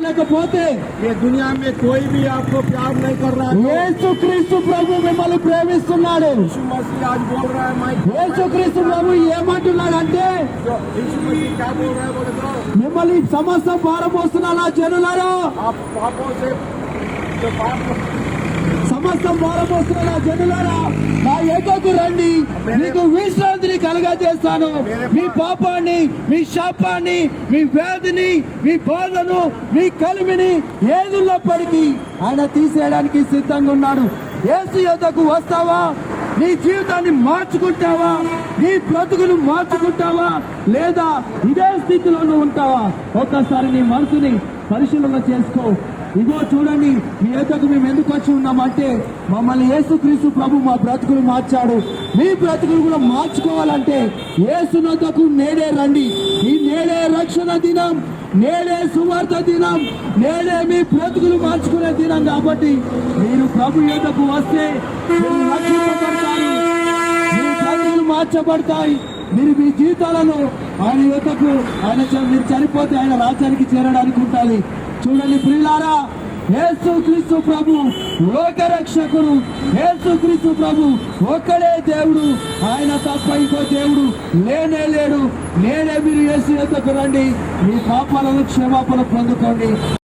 లేకపోతే ये दुनिया में कोई भी आपको प्यार नहीं कर रहा है। యేసుక్రీస్తు ప్రభు మిమ్మల్ని ప్రేమిస్తున్నాడు. यीशु मसीह आज बोल रहा है माइक, యేసుక్రీస్తు ప్రభు ఏమంటున్నాడంటే जो यीशु मसीह क्या बोल रहा है बोले तो మిమ్మల్ని సమస్త భారమోస్తున్న నా జనులారా, आप पापों से जो पाप సమస్త భారమోస్తున్న నా జనులారా, నా యొద్దకు రండి, మీకు విశ్రాంతిని కలగజేస్తాను. మీ పాపాన్ని, మీ శాపాన్ని, మీ వ్యాధిని, మీ బాధను, మీ కలిమిని ఏదున్నప్పటికీ ఆయన తీసేయడానికి సిద్ధంగా ఉన్నాడు. యేసు యొద్దకు వస్తావా? నీ జీవితాన్ని మార్చుకుంటావా? నీ బ్రతుకును మార్చుకుంటావా? లేదా ఇదే స్థితిలోనూ ఉంటావా? ఒక్కసారి నీ మనసుని పరిశీలన చేసుకో. ఇగో చూడండి, మీ యొద్దకు మేము ఎందుకు వచ్చి ఉన్నామంటే మమ్మల్ని యేసుక్రీస్తు ప్రభు మా బ్రతుకులు మార్చాడు. మీ బ్రతుకులు కూడా మార్చుకోవాలంటే యేసునొద్దకు నేడే రండి. ఈ నేడే రక్షణ దినం, నేడే సువార్త దినం, నేడే మీ బ్రతుకులు మార్చుకునే దినం. కాబట్టి మీరు ప్రభు యొద్దకు వస్తే మీరు రక్షింపబడతారు, మీ బ్రతుకులు మార్చబడతాయి. మీరు మీ జీవితాలను ఆయన యొద్దకు మీరు చనిపోతే ఆయన రాజ్యానికి చేరడానికి ఉంటుంది. చూడండి ప్రియులారా, యేసుక్రీస్తు ప్రభు లోకరక్షకుడు, యేసుక్రీస్తు ప్రభు ఒక్కడే దేవుడు, ఆయన తప్ప ఇంకో దేవుడు లేనే లేడు. నేనే మీరు యేసు యొద్దకు రండి, మీ పాపాలను క్షమాపణ పొందుకోండి.